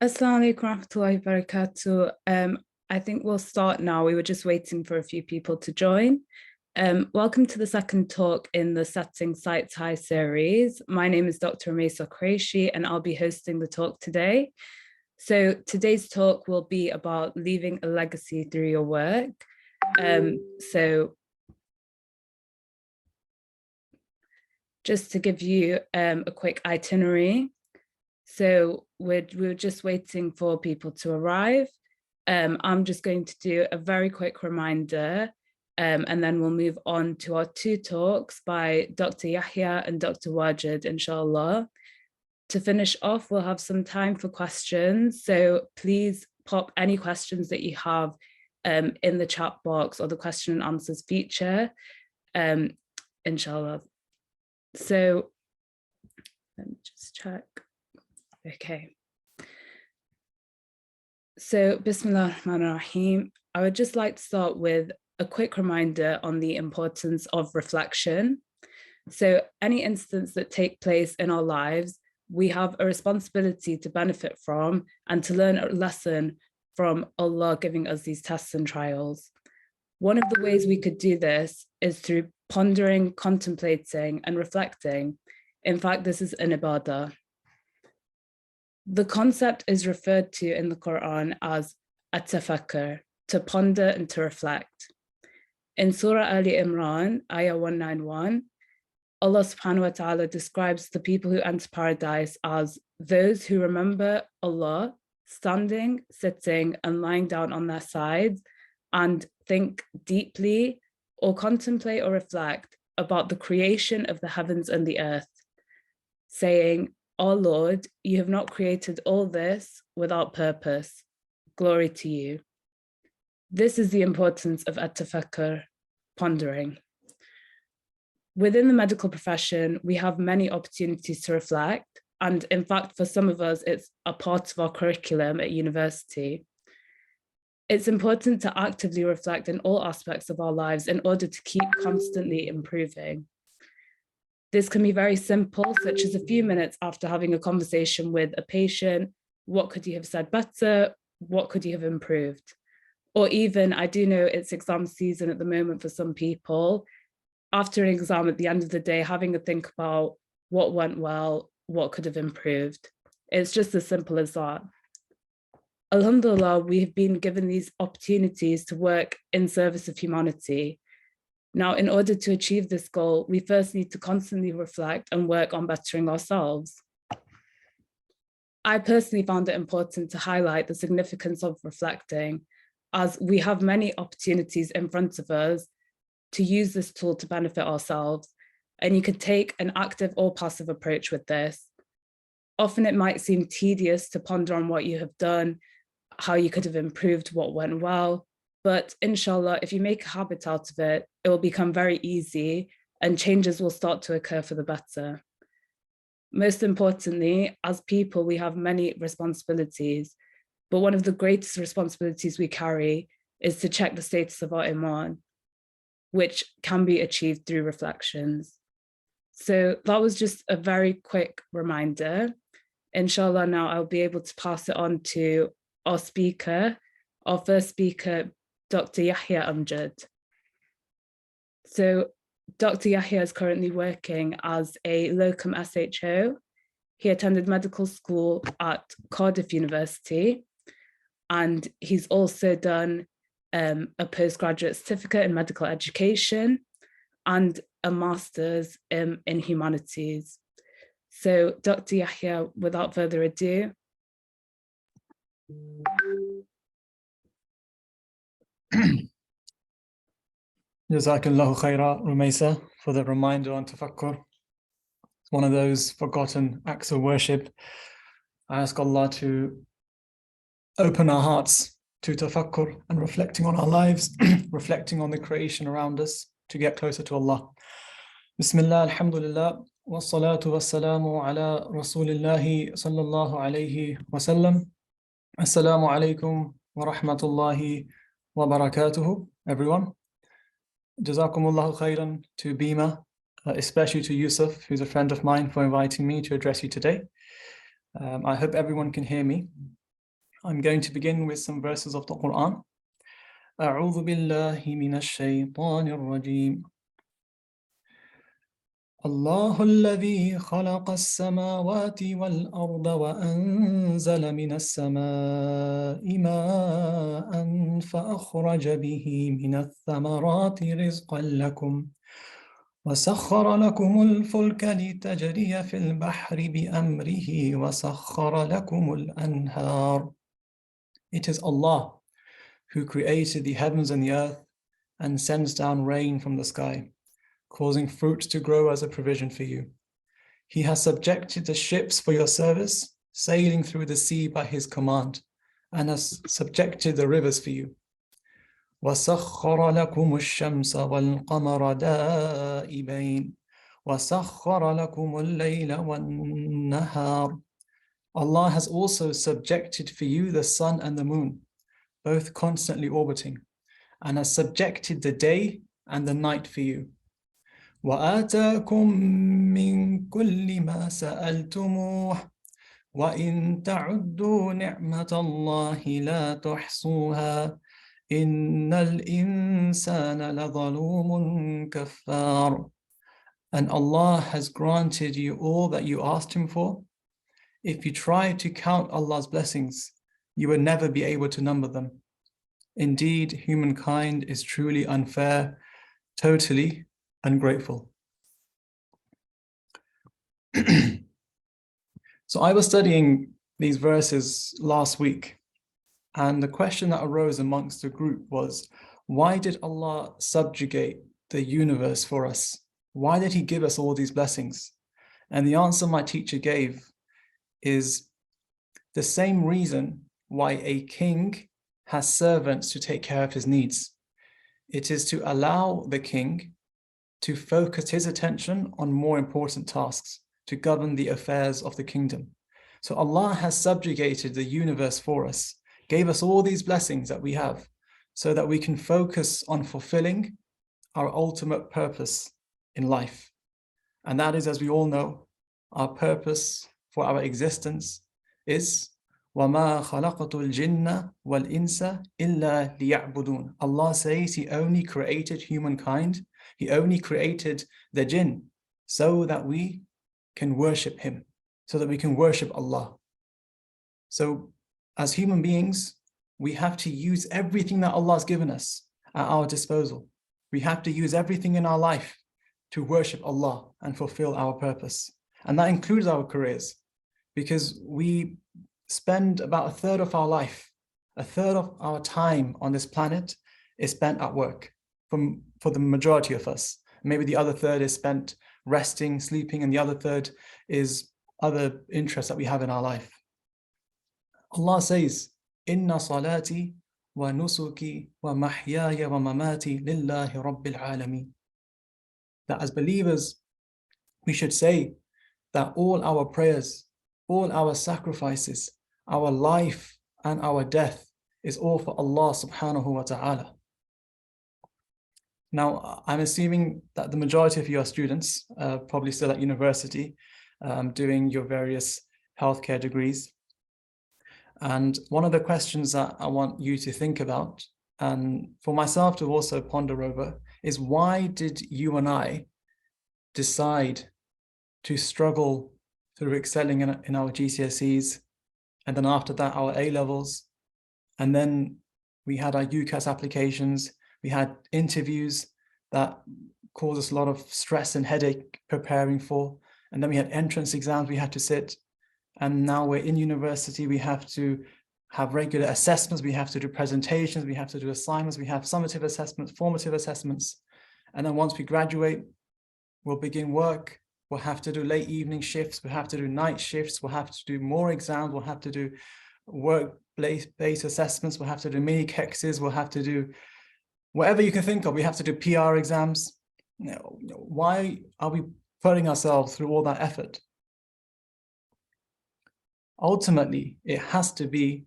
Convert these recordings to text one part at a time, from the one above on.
Assalamu alaikum warahmatullahi wabarakatuh. I think we'll start now. We were just waiting for a few people to join. Welcome to the second talk in the Setting Sights High series. My name is Dr. Mesa Qureshi, and I'll be hosting the talk today. So today's talk will be about leaving a legacy through your work. So just to give you a quick itinerary. So we're just waiting for people to arrive. I'm just going to do a very quick reminder, and then we'll move on to our two talks by Dr. Yahya and Dr. Wajid, inshallah. To finish off, we'll have some time for questions. So please pop any questions that you have in the chat box or the question and answers feature, inshallah. So let me just check. Okay. So Bismillah ar-Rahman ar-Rahim. I would just like to start with a quick reminder on the importance of reflection. So any incidents that take place in our lives, we have a responsibility to benefit from and to learn a lesson from Allah giving us these tests and trials. One of the ways we could do this is through pondering, contemplating, and reflecting. In fact, this is an ibadah. The concept is referred to in the Quran as at-tafakkur, to ponder and to reflect. In Surah Ali Imran, ayah 191, Allah subhanahu wa ta'ala describes the people who enter paradise as those who remember Allah standing, sitting, and lying down on their sides and think deeply or contemplate or reflect about the creation of the heavens and the earth, saying, "Our Lord, you have not created all this without purpose. Glory to you." This is the importance of at-tafakkur, pondering. Within the medical profession, we have many opportunities to reflect. And in fact, for some of us, it's a part of our curriculum at university. It's important to actively reflect in all aspects of our lives in order to keep constantly improving. This can be very simple, such as a few minutes after having a conversation with a patient. What could you have said better? What could you have improved? Or even, I do know it's exam season at the moment for some people. After an exam at the end of the day, having a think about what went well, what could have improved. It's just as simple as that. Alhamdulillah, we've been given these opportunities to work in service of humanity. Now, in order to achieve this goal, we first need to constantly reflect and work on bettering ourselves. I personally found it important to highlight the significance of reflecting, as we have many opportunities in front of us to use this tool to benefit ourselves. And you could take an active or passive approach with this. Often it might seem tedious to ponder on what you have done, how you could have improved what went well. But inshallah, if you make a habit out of it, it will become very easy and changes will start to occur for the better. Most importantly, as people, we have many responsibilities, but one of the greatest responsibilities we carry is to check the status of our iman, which can be achieved through reflections. So that was just a very quick reminder. Inshallah, now I'll be able to pass it on to our speaker, our first speaker, Dr. Yahya Amjad. So Dr. Yahya is currently working as a locum SHO. He attended medical school at Cardiff University, and he's also done a postgraduate certificate in medical education and a master's in humanities. So Dr. Yahya, without further ado. Jazakallahu khaira, Rumaisa, for the reminder on tafakkur. It's one of those forgotten acts of worship. I ask Allah to open our hearts to tafakkur and reflecting on our lives, reflecting on the creation around us to get closer to Allah. Bismillah, alhamdulillah, wassalatu wassalamu ala rasulillahi sallallahu alayhi wasallam. Assalamu alaikum wa rahmatullahi wa barakatuhu, everyone. Jazakumullahu khairan to sBIMA, especially to Yusuf, who's a friend of mine, for inviting me to address you today. I hope everyone can hear me. I'm going to begin with some verses of the Quran. أعوذ بالله من الشيطان الرجيم. الله الذي خلق السماوات والأرض وأنزل من السماء ماء فأخرج به من الثمرات رزقا لكم وسخر لكم الفلك لتجري في البحر بأمره وسخر لكم الأنهار. It is Allah who created the heavens and the earth and sends down rain from the sky, causing fruit to grow as a provision for you. He has subjected the ships for your service, sailing through the sea by his command, and has subjected the rivers for you. وَسَخَّرَ لَكُمُ الشَّمْسَ وَالْقَمَرَ دَائِبَيْنِ وَسَخَّرَ لَكُمُ اللَّيْلَ وَالنَّهَارَ. Allah has also subjected for you the sun and the moon, both constantly orbiting, and has subjected the day and the night for you. وَآتَاكُم مِّن كُلِّ مَا سَأَلْتُمُوهُ وَإِن تَعُدُّوا نِعْمَةَ اللَّهِ لَا تُحْصُوهَا إِنَّ الْإِنسَانَ لَظَلُومٌ كَفَّارٌ. And Allah has granted you all that you asked Him for. If you try to count Allah's blessings, you will never be able to number them. Indeed, humankind is truly unfair, totally ungrateful. So I was studying these verses last week, and the question that arose amongst the group was, why did Allah subjugate the universe for us? Why did He give us all these blessings? And the answer my teacher gave is the same reason why a king has servants to take care of his needs. It is to allow the king to focus his attention on more important tasks, to govern the affairs of the kingdom. So Allah has subjugated the universe for us, gave us all these blessings that we have, so that we can focus on fulfilling our ultimate purpose in life. And that is, as we all know, our purpose for our existence is وَمَا خَلَقْتُ الْجِنَّ وَالْإِنسَ إِلَّا لِيَعْبُدُونَ. Allah says He only created humankind, He only created the jinn, so that we can worship Him, so that we can worship Allah. So as human beings, we have to use everything that Allah has given us at our disposal. We have to use everything in our life to worship Allah and fulfill our purpose. And that includes our careers, because we spend about a third of our life, a third of our time on this planet is spent at work for the majority of us. Maybe the other third is spent resting, sleeping, and the other third is other interests that we have in our life. Allah says, Inna salati wa nusuki wa mahyaya wa mamati lillahi rabbil alameen. That as believers, we should say that all our prayers, all our sacrifices, our life and our death is all for Allah subhanahu wa ta'ala. Now, I'm assuming that the majority of you are students, probably still at university, doing your various healthcare degrees. And one of the questions that I want you to think about, and for myself to also ponder over, is why did you and I decide to struggle through excelling in our GCSEs, and then after that our A-levels, and then we had our UCAS applications, we had interviews that caused us a lot of stress and headache preparing for, and then we had entrance exams we had to sit, and now we're in university, we have to have regular assessments, we have to do presentations, we have to do assignments, we have summative assessments, formative assessments, and then once we graduate, we'll begin work. We'll have to do late evening shifts, we'll have to do night shifts, we'll have to do more exams, we'll have to do work-based assessments, we'll have to do mini KEXs, we'll have to do whatever you can think of. We have to do PR exams. Why are we putting ourselves through all that effort? Ultimately, it has to be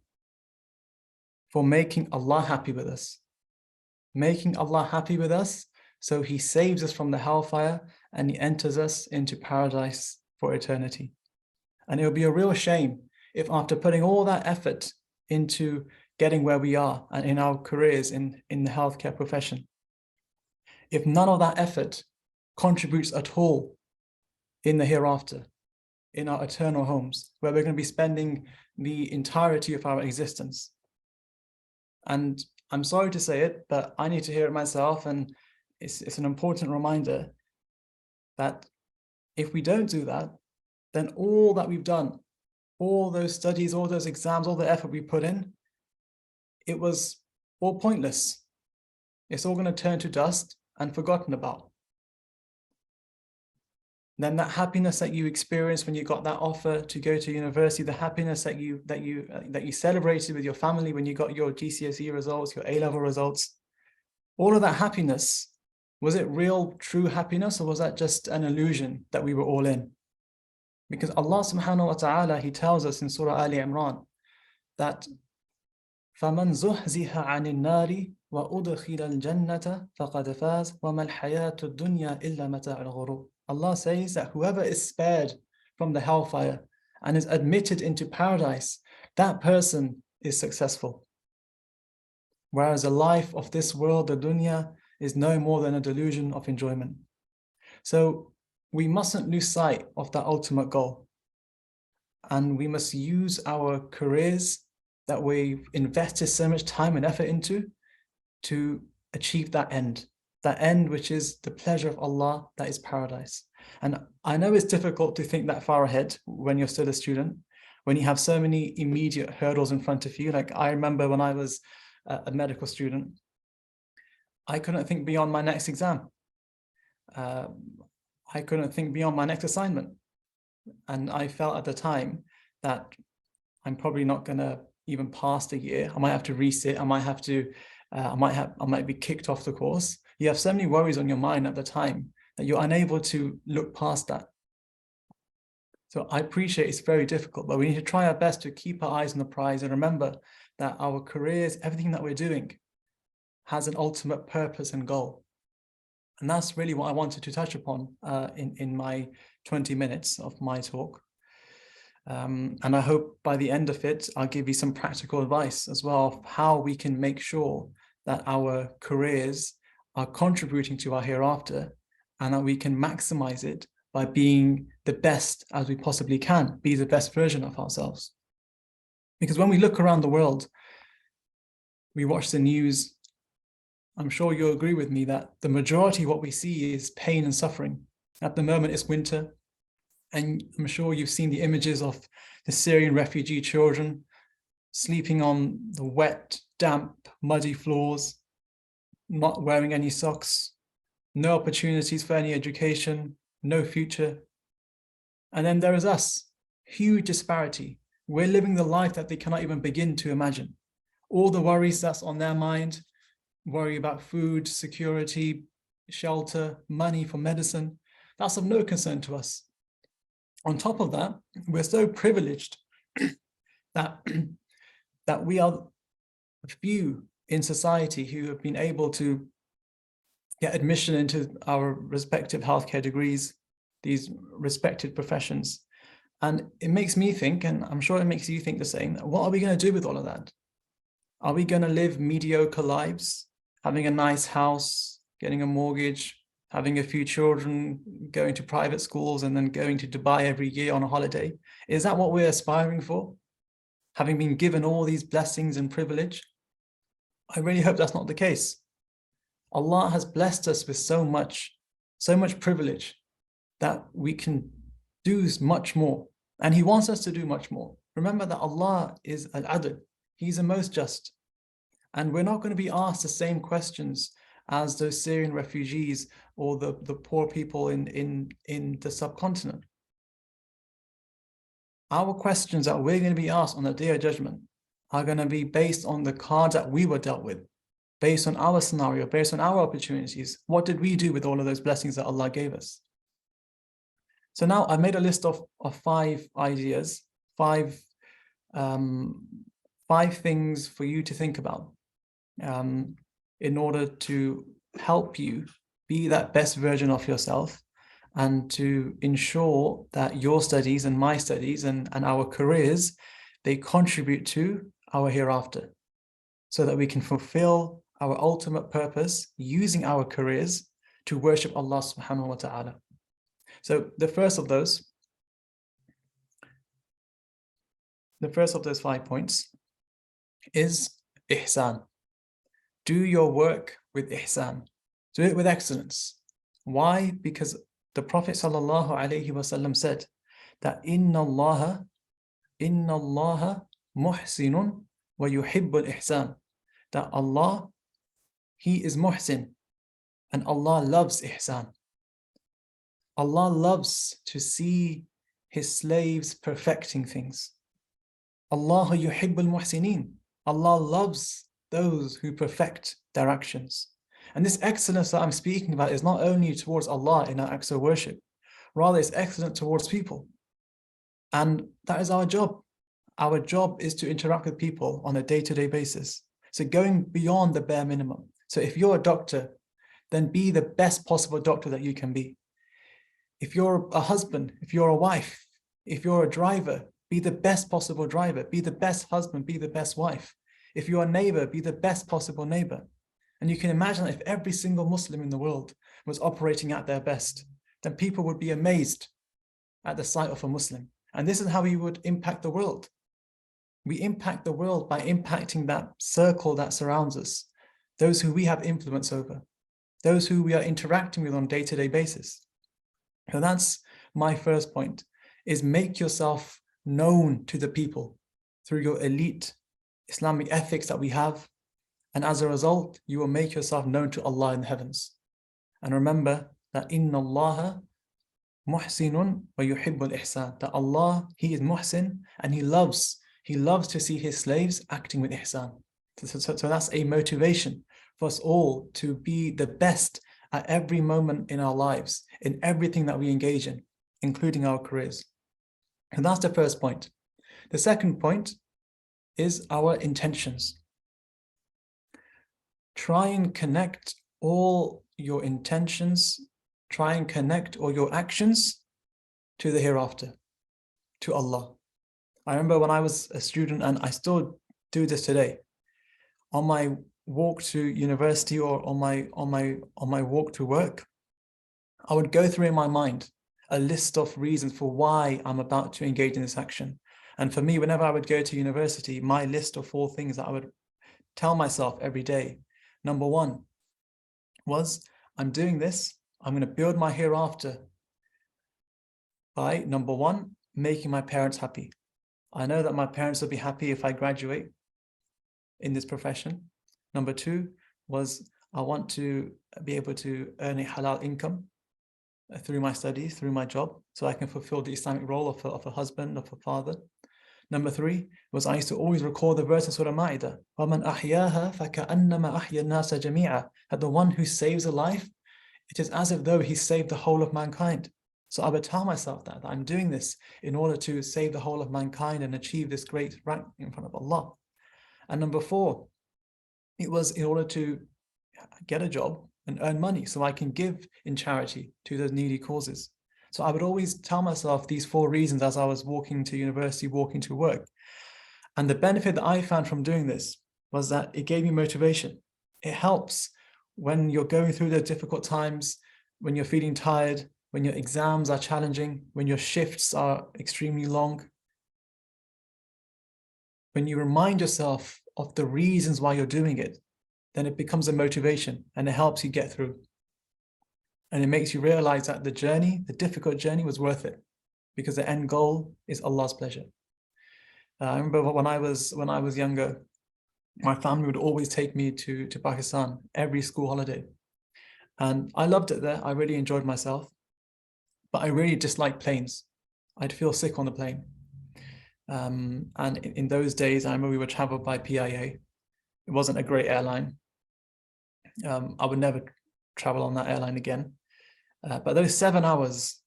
for making Allah happy with us. Making Allah happy with us so He saves us from the hellfire and He enters us into paradise for eternity. And it would be a real shame if after putting all that effort into getting where we are and in our careers in the healthcare profession, if none of that effort contributes at all in the hereafter, in our eternal homes, where we're going to be spending the entirety of our existence. And I'm sorry to say it, but I need to hear it myself, and it's an important reminder that if we don't do that, then all that we've done, all those studies, all those exams, all the effort we put in, it was all pointless. It's all going to turn to dust and forgotten about. Then that happiness that you experienced when you got that offer to go to university, the happiness that you celebrated with your family when you got your GCSE results, your A-level results, all of that happiness, was it real, true happiness, or was that just an illusion that we were all in? Because Allah subhanahu wa ta'ala, He tells us in Surah Ali Imran that فَمَنْ زُحْزِحَ عَنِ النَّارِ وَأُدْخِلَ الْجَنَّةَ فَقَدْ فَازَ وَمَا الْحَيَاةُ الدُّنْيَا إِلَّا مَتَاعُ الْغُرُورِ. Allah says that whoever is spared from the hellfire and is admitted into paradise, that person is successful. Whereas the life of this world, the dunya, is no more than a delusion of enjoyment. So we mustn't lose sight of that ultimate goal. And we must use our careers that we've invested so much time and effort into to achieve that end which is the pleasure of Allah, that is paradise. And I know it's difficult to think that far ahead when you're still a student, when you have so many immediate hurdles in front of you. Like I remember when I was a medical student, I couldn't think beyond my next exam. I couldn't think beyond my next assignment. And I felt at the time that I'm probably not going to even pass the year. I might have to resit. I might be kicked off the course. You have so many worries on your mind at the time that you're unable to look past that. So I appreciate it's very difficult, but we need to try our best to keep our eyes on the prize and remember that our careers, everything that we're doing, has an ultimate purpose and goal. And that's really what I wanted to touch upon in my 20 minutes of my talk. And I hope by the end of it, I'll give you some practical advice as well of how we can make sure that our careers are contributing to our hereafter and that we can maximize it by being the best as we possibly can, be the best version of ourselves. Because when we look around the world, we watch the news, I'm sure you'll agree with me that the majority of what we see is pain and suffering. At the moment, it's winter. And I'm sure you've seen the images of the Syrian refugee children sleeping on the wet, damp, muddy floors, not wearing any socks, no opportunities for any education, no future. And then there is us, huge disparity. We're living the life that they cannot even begin to imagine. All the worries that's on their mind, worry about food, security, shelter, money for medicine, that's of no concern to us. On top of that, we're so privileged that we are few in society who have been able to get admission into our respective healthcare degrees, these respected professions. And it makes me think, and I'm sure it makes you think the same, what are we going to do with all of that? Are we going to live mediocre lives, having a nice house, getting a mortgage, having a few children, going to private schools, and then going to Dubai every year on a holiday? Is that what we're aspiring for? Having been given all these blessings and privilege? I really hope that's not the case. Allah has blessed us with so much privilege that we can do much more. And He wants us to do much more. Remember that Allah is Al-Adl. He's the most just. And we're not going to be asked the same questions as those Syrian refugees or the poor people in the subcontinent. Our questions that we're going to be asked on the Day of Judgment are going to be based on the cards that we were dealt with, based on our scenario, based on our opportunities. What did we do with all of those blessings that Allah gave us? So now I made a list of 5 ideas, five things for you to think about in order to help you be that best version of yourself and to ensure that your studies and my studies and our careers, they contribute to our hereafter, so that we can fulfill our ultimate purpose using our careers to worship Allah subhanahu wa ta'ala. So the first of those 5 points is ihsan. Do your work with ihsan. Do it with excellence. Why? Because the Prophet sallallahu alaihi wasallam said that inna Allah muhsinun wa yuhibbul ihsan. That Allah, He is muhsin, and Allah loves ihsan. Allah loves to see His slaves perfecting things. Allah yuhibbul muhsinin. Allah loves those who perfect their actions. And this excellence that I'm speaking about is not only towards Allah in our acts of worship, rather it's excellent towards people. And that is our job. Our job is to interact with people on a day-to-day basis. So going beyond the bare minimum. So if you're a doctor, then be the best possible doctor that you can be. If you're a husband, if you're a wife, if you're a driver, be the best possible driver, be the best husband, be the best wife. If you're a neighbor, be the best possible neighbor. And you can imagine if every single Muslim in the world was operating at their best, then people would be amazed at the sight of a Muslim. And this is how we would impact the world. We impact the world by impacting that circle that surrounds us, those who we have influence over, those who we are interacting with on a day-to-day basis. So that's my first point, is make yourself known to the people through your elite Islamic ethics that we have. And as a result, you will make yourself known to Allah in the heavens. And remember that inna Allah muhsinun wa yuhibbul ihsan. That Allah, He is muhsin, and He loves to see His slaves acting with ihsan. So that's a motivation for us all to be the best at every moment in our lives, in everything that we engage in, including our careers. And that's the first point. The second point is our intentions. Try and connect all your intentions, try and connect all your actions to the hereafter, to Allah. I remember when I was a student, and I still do this today, on my walk to university or on my walk to work, I would go through in my mind a list of reasons for why I'm about to engage in this action. And for me, whenever I would go to university, my list of 4 things that I would tell myself every day, number 1 was, I'm doing this, I'm going to build my hereafter by, number 1, making my parents happy. I know that my parents will be happy if I graduate in this profession. Number 2 was, I want to be able to earn a halal income through my studies, through my job, so I can fulfill the Islamic role of a husband, of a father. Number 3 was, I used to always recall the verse in Surah Ma'idah, وَمَنْ أَحْيَاهَا فَكَأَنَّمَا أَحْيَا النَّاسَ جَمِيعًا. That the one who saves a life, it is as if though he saved the whole of mankind. So I would tell myself that I'm doing this in order to save the whole of mankind and achieve this great rank in front of Allah. And number 4, it was in order to get a job and earn money so I can give in charity to those needy causes. So I would always tell myself these 4 reasons as I was walking to university, walking to work. And the benefit that I found from doing this was that it gave me motivation. It helps when you're going through the difficult times, when you're feeling tired, when your exams are challenging, when your shifts are extremely long. When you remind yourself of the reasons why you're doing it, then it becomes a motivation and it helps you get through. And it makes you realize that the journey, the difficult journey, was worth it, because the end goal is Allah's pleasure. I remember when I was younger, my family would always take me to Pakistan every school holiday. And I loved it there. I really enjoyed myself. But I really disliked planes. I'd feel sick on the plane. And in those days, I remember we would travel by PIA. It wasn't a great airline. I would never travel on that airline again. But those 7 hours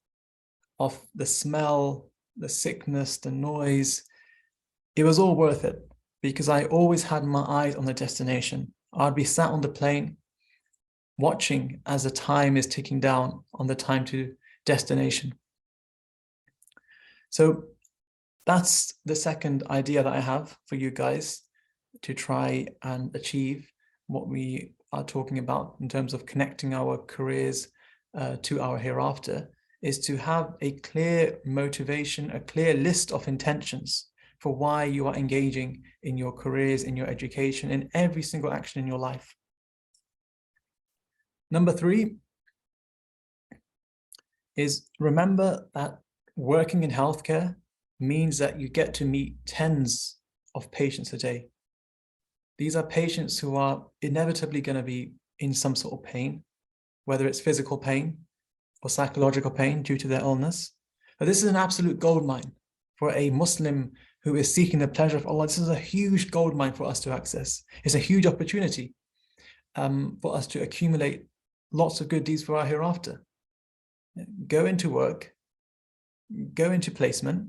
of the smell, the sickness, the noise, it was all worth it, because I always had my eyes on the destination. I'd be sat on the plane watching as the time is ticking down on the time to destination. So that's the second idea that I have for you guys, to try and achieve what we are talking about in terms of connecting our careers to our hereafter, is to have a clear motivation, a clear list of intentions for why you are engaging in your careers, in your education, in every single action in your life. Number 3 is remember that working in healthcare means that you get to meet tens of patients a day. These are patients who are inevitably going to be in some sort of pain, whether it's physical pain or psychological pain due to their illness. But this is an absolute goldmine for a Muslim who is seeking the pleasure of Allah. This is a huge goldmine for us to access. It's a huge opportunity for us to accumulate lots of good deeds for our hereafter. Go into work, go into placement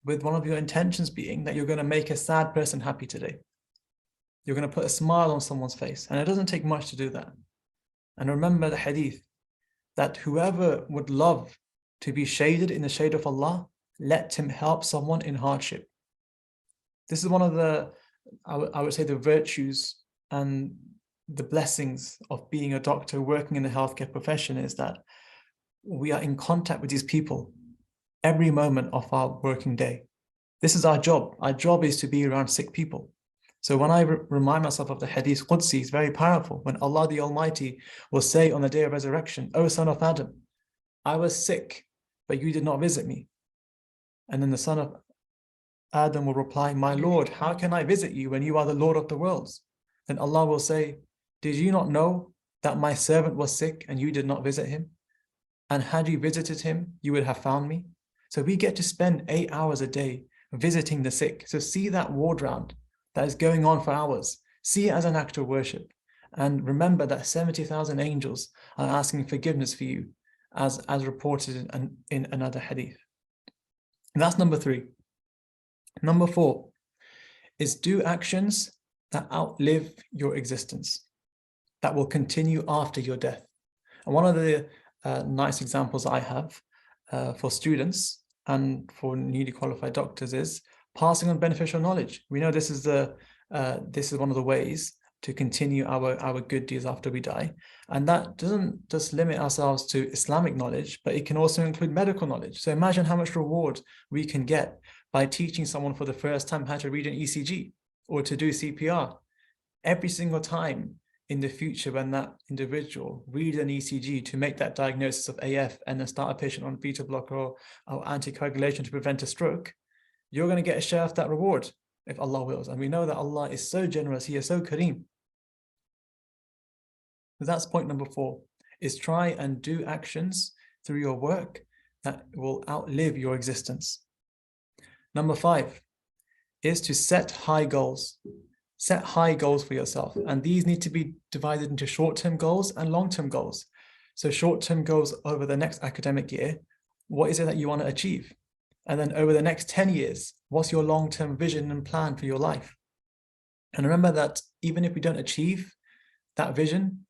with one of your intentions being that you're going to make a sad person happy today. You're going to put a smile on someone's face, and it doesn't take much to do that. And remember the hadith that whoever would love to be shaded in the shade of Allah, let him help someone in hardship. This is one of the, I would say, the virtues and the blessings of being a doctor, working in the healthcare profession, is that we are in contact with these people every moment of our working day. This is our job. Our job is to be around sick people. So when I remind myself of the hadith Qudsi, it's very powerful. When Allah the Almighty will say on the day of resurrection, "O son of Adam, I was sick, but you did not visit me." And then the son of Adam will reply, "My Lord, how can I visit you when you are the Lord of the worlds?" Then Allah will say, "Did you not know that my servant was sick and you did not visit him? And had you visited him, you would have found me." So we get to spend 8 hours a day visiting the sick. So see that ward round that is going on for hours. See it as an act of worship. And remember that 70,000 angels are asking forgiveness for you, as reported in another hadith. And that's number 3. Number 4 is do actions that outlive your existence, that will continue after your death. And one of the nice examples I have for students and for newly qualified doctors is passing on beneficial knowledge. We know this is one of the ways to continue our good deeds after we die. And that doesn't just limit ourselves to Islamic knowledge, but it can also include medical knowledge. So imagine how much reward we can get by teaching someone for the first time how to read an ECG or to do CPR. Every single time in the future when that individual reads an ECG to make that diagnosis of AF and then start a patient on beta blocker or anticoagulation to prevent a stroke, you're going to get a share of that reward if Allah wills. And we know that Allah is so generous, He is so Kareem. So that's point number 4, is try and do actions through your work that will outlive your existence. Number 5 is to set high goals. Set high goals for yourself. And these need to be divided into short-term goals and long-term goals. So short-term goals over the next academic year, what is it that you want to achieve? And then over the next 10 years, what's your long-term vision and plan for your life? And remember that even if we don't achieve that vision,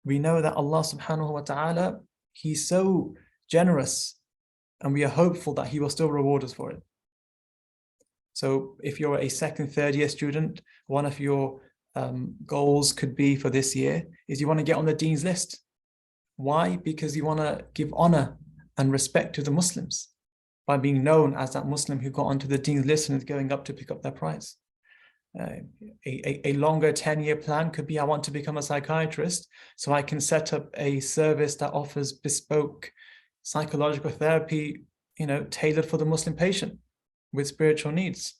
we know that Allah subhanahu wa ta'ala, He's so generous, and we are hopeful that He will still reward us for it. So if you're a second, third year student, one of your goals could be for this year is you want to get on the Dean's list. Why? Because you want to give honor and respect to the Muslims by being known as that Muslim who got onto the Dean's list and is going up to pick up their prize. A longer 10-year plan could be, I want to become a psychiatrist so I can set up a service that offers bespoke psychological therapy, tailored for the Muslim patient with spiritual needs.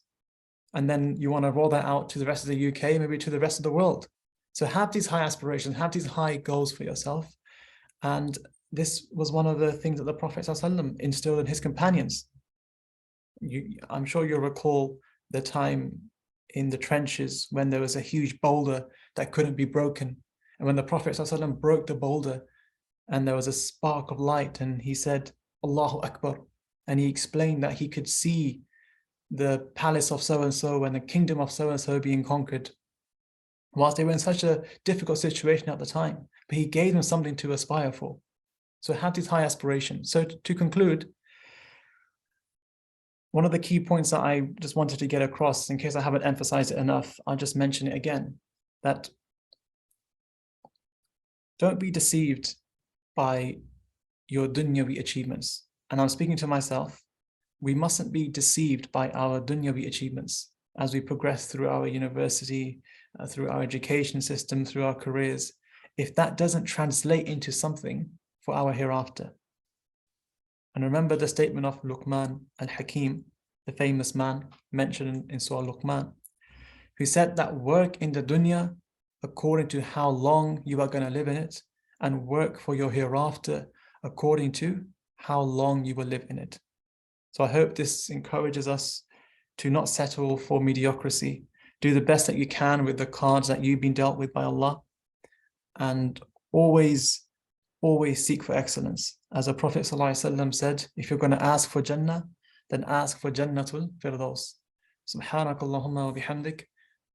And then you want to roll that out to the rest of the UK, maybe to the rest of the world. So have these high aspirations, have these high goals for yourself. And this was one of the things that the Prophet ﷺ instilled in his companions. I'm sure you'll recall the time in the trenches when there was a huge boulder that couldn't be broken. And when the Prophet ﷺ broke the boulder and there was a spark of light and he said, Allahu Akbar. And he explained that he could see the palace of so-and-so and the kingdom of so-and-so being conquered, whilst they were in such a difficult situation at the time. But he gave them something to aspire for. So have these high aspirations. So to conclude, one of the key points that I just wanted to get across, in case I haven't emphasized it enough, I'll just mention it again, that don't be deceived by your dunyawi achievements. And I'm speaking to myself. We mustn't be deceived by our dunyawi achievements as we progress through our university, through our education system, through our careers, if that doesn't translate into something for our hereafter. And remember the statement of Luqman al-Hakim, the famous man mentioned in Surah Luqman, who said that work in the dunya according to how long you are going to live in it, and work for your hereafter according to how long you will live in it. So I hope this encourages us to not settle for mediocrity. Do the best that you can with the cards that you've been dealt with by Allah, and always seek for excellence. As the Prophet ﷺ said, if you're going to ask for Jannah, then ask for Jannatul Firdaus. Subhanak Allahumma wa bihamdik,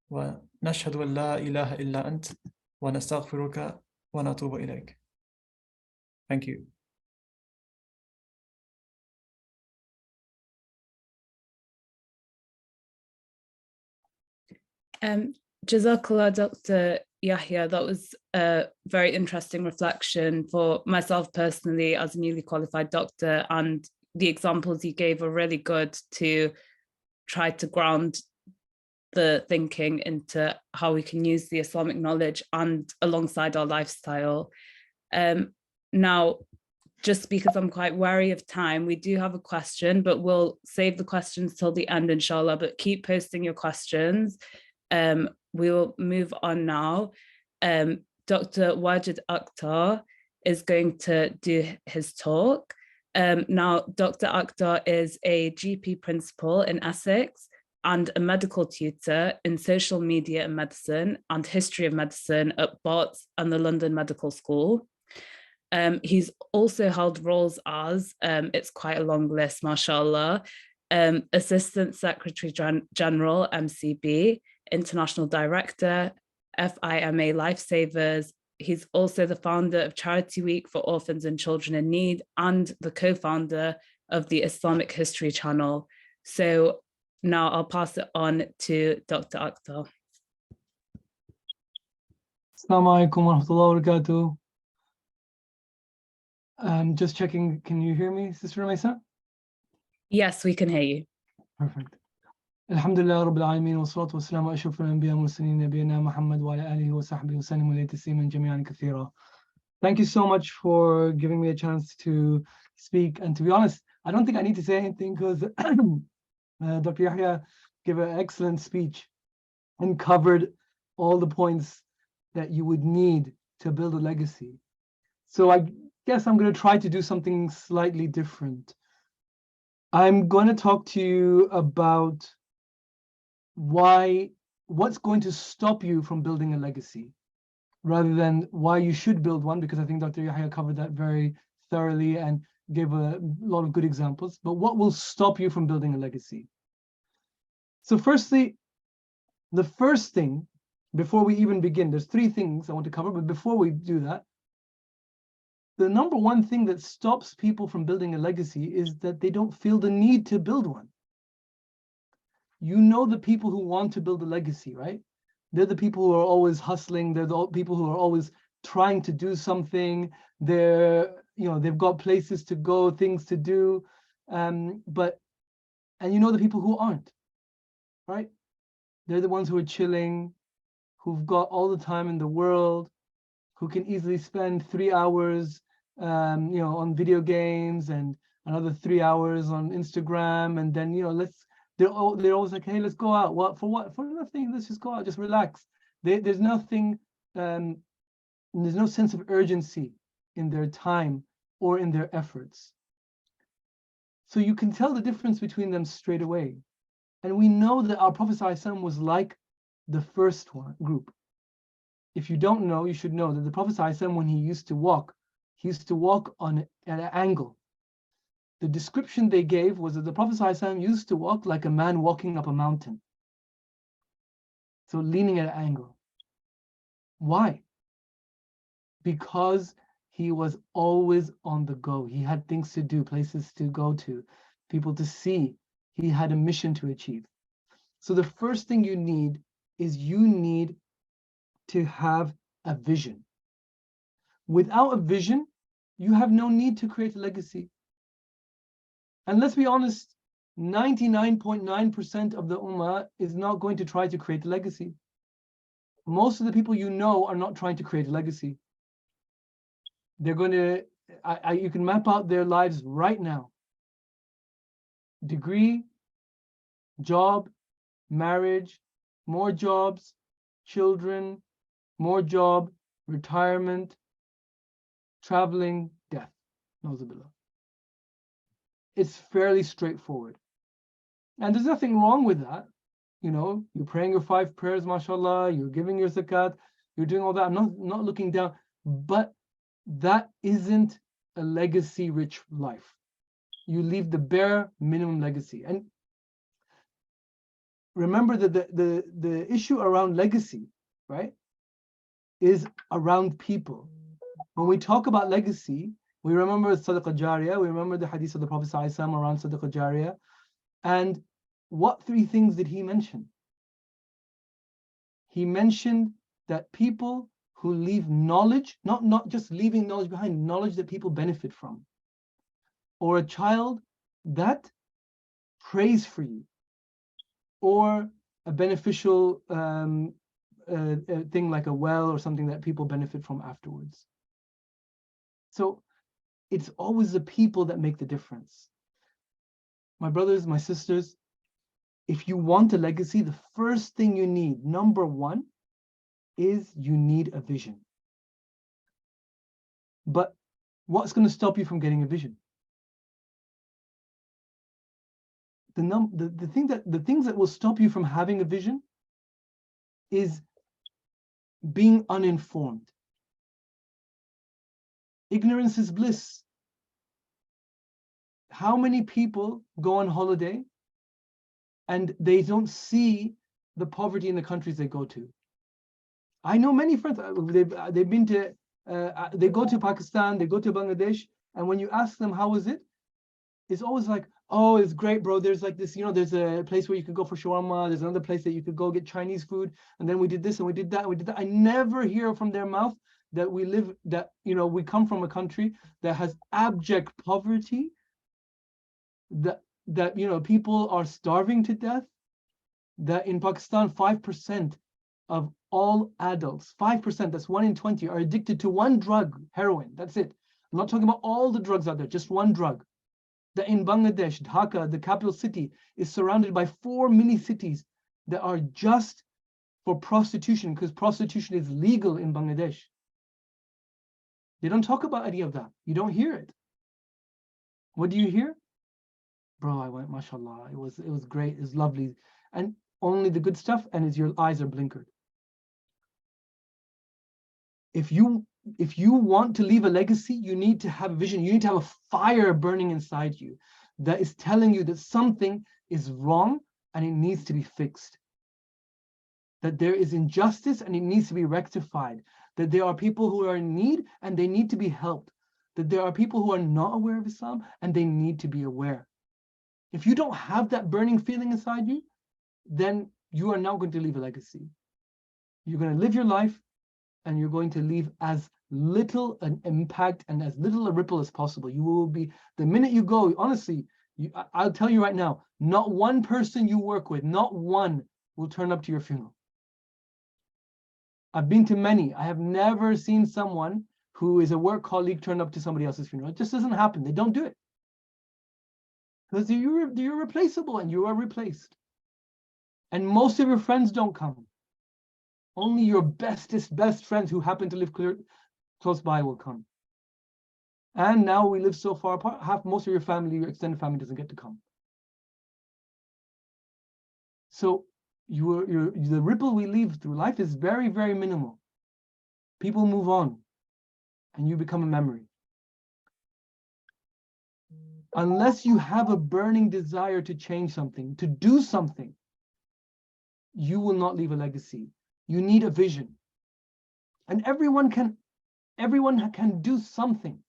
wa nashhadu an la ilaha illa ant, wa nastaghfiruka wa natubu ilayk. Thank you. Jazakallah, Dr. Yahya. That was a very interesting reflection for myself personally as a newly qualified doctor, and the examples you gave were really good to try to ground the thinking into how we can use the Islamic knowledge and alongside our lifestyle. Now, just because I'm quite wary of time, we do have a question, but we'll save the questions till the end, inshallah, but keep posting your questions. We'll move on now. Dr. Wajid Akhter is going to do his talk. Now, Dr. Akhter is a GP principal in Essex and a medical tutor in social media and medicine and history of medicine at Barts and the London Medical School. He's also held roles as, it's quite a long list, mashallah, Assistant Secretary General, MCB, International Director, FIMA Lifesavers. He's also the founder of Charity Week for Orphans and Children in Need and the co-founder of the Islamic History Channel. So now I'll pass it on to Dr. Akhter. Assalamu alaikum wa rahmatullahi wa barakatuh. Just checking, can you hear me, Sister Rameisa? Yes, we can hear you. Perfect. Alhamdulillah Rabbil Alameen wa salatu wa salam wa ashrafil anbiya wa mursalin nabiyina Muhammad wa ala alihi wa sahbihi wa sallam wa alayhi tasliman jami'an kathira. Thank you so much for giving me a chance to speak. And to be honest, I don't think I need to say anything because Dr. Yahya gave an excellent speech and covered all the points that you would need to build a legacy. So I guess I'm going to try to do something slightly different. I'm going to talk to you about what's going to stop you from building a legacy, rather than why you should build one, because I think Dr. Yahya covered that very thoroughly and gave a lot of good examples, but what will stop you from building a legacy? So firstly, the first thing, before we even begin, there's three things I want to cover, but before we do that, the number one thing that stops people from building a legacy is that they don't feel the need to build one. You know the people who want to build a legacy, right? They're the people who are always hustling. They're the people who are always trying to do something. They've got places to go, things to do. And you know the people who aren't, right? They're the ones who are chilling, who've got all the time in the world, who can easily spend 3 hours, on video games and another 3 hours on Instagram, and then they're always like, hey, let's go out. What for? What for? Nothing. Let's just go out. Just relax. There's nothing. There's no sense of urgency in their time or in their efforts. So you can tell the difference between them straight away. And we know that our Prophet ﷺ was like the first one group. If you don't know, you should know that the Prophet ﷺ, when he used to walk at an angle. The description they gave was that the Prophet ﷺ used to walk like a man walking up a mountain. So leaning at an angle. Why? Because he was always on the go. He had things to do, places to go to, people to see. He had a mission to achieve. So the first thing you need is you need to have a vision. Without a vision, you have no need to create a legacy. And let's be honest, 99.9% of the ummah is not going to try to create a legacy. Most of the people you know are not trying to create a legacy. They're going to, you can map out their lives right now. Degree, job, marriage, more jobs, children, more job, retirement, traveling, death. Nauzubillah. It's fairly straightforward. And there's nothing wrong with that. You know, you're praying your 5 prayers, mashallah, you're giving your zakat, you're doing all that. I'm not looking down, but that isn't a legacy-rich life. You leave the bare minimum legacy. And remember that the issue around legacy, right, is around people. When we talk about legacy, we remember Sadaqah Jariyah, we remember the hadith of the Prophet ﷺ around Sadaqah Jariyah. And what 3 things did he mention? He mentioned that people who leave knowledge, not just leaving knowledge behind, knowledge that people benefit from. Or a child that prays for you. Or a beneficial thing like a well or something that people benefit from afterwards. So it's always the people that make the difference. My brothers, my sisters, if you want a legacy, the first thing you need, number 1, is you need a vision. But what's going to stop you from getting a vision? The things that will stop you from having a vision is being uninformed. Ignorance is bliss. How many people go on holiday and they don't see the poverty in the countries they go to? I know many friends, they've been to, they go to Pakistan, they go to Bangladesh, and when you ask them how is it, it's always like, oh, it's great, bro. There's like this, you know, there's a place where you could go for shawarma. There's another place that you could go get Chinese food. And then we did this and we did that and we did that. I never hear from their mouth that we live, that, you know, we come from a country that has abject poverty, that you know, people are starving to death, that in Pakistan, 5% of all adults, 5%, that's 1 in 20, are addicted to one drug, heroin. That's it. I'm not talking about all the drugs out there, just one drug. That in Bangladesh, Dhaka, the capital city, is surrounded by 4 mini cities that are just for prostitution, because prostitution is legal in Bangladesh. They don't talk about any of that. You don't hear it. What do you hear? Bro, I went, mashallah, it was great, it was lovely. And only the good stuff, and your eyes are blinkered. If you want to leave a legacy, you need to have a vision. You need to have a fire burning inside you that is telling you that something is wrong and it needs to be fixed. That there is injustice and it needs to be rectified. That there are people who are in need and they need to be helped. That there are people who are not aware of Islam and they need to be aware. If you don't have that burning feeling inside you, then you are not going to leave a legacy. You're going to live your life and you're going to leave as little an impact and as little a ripple as possible. You will be, the minute you go, honestly, I'll tell you right now, not one person you work with, not one will turn up to your funeral. I've been to many. I have never seen someone who is a work colleague turn up to somebody else's funeral. It just doesn't happen. They don't do it. Because you're replaceable and you are replaced. And most of your friends don't come. Only your best friends who happen to live close by will come. And now we live so far apart, most of your family, your extended family doesn't get to come. So the ripple we leave through life is very, very minimal. People move on and you become a memory. Unless you have a burning desire to change something, to do something, you will not leave a legacy. You need a vision. And everyone can do something.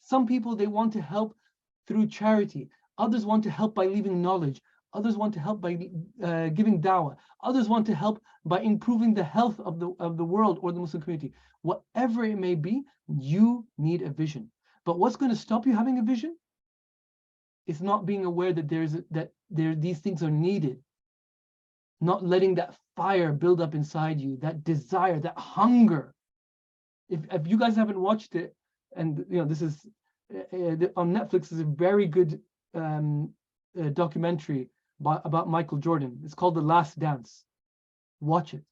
Some people, they want to help through charity. Others want to help by leaving knowledge. Others want to help by giving dawah. Others want to help by improving the health of the world or the Muslim community. Whatever it may be, you need a vision. But what's going to stop you having a vision? It's not being aware that these things are needed. Not letting that fire build up inside you, that desire, that hunger. If you guys haven't watched it, and this is on Netflix, is a very good documentary about Michael Jordan. It's called The Last Dance. Watch it.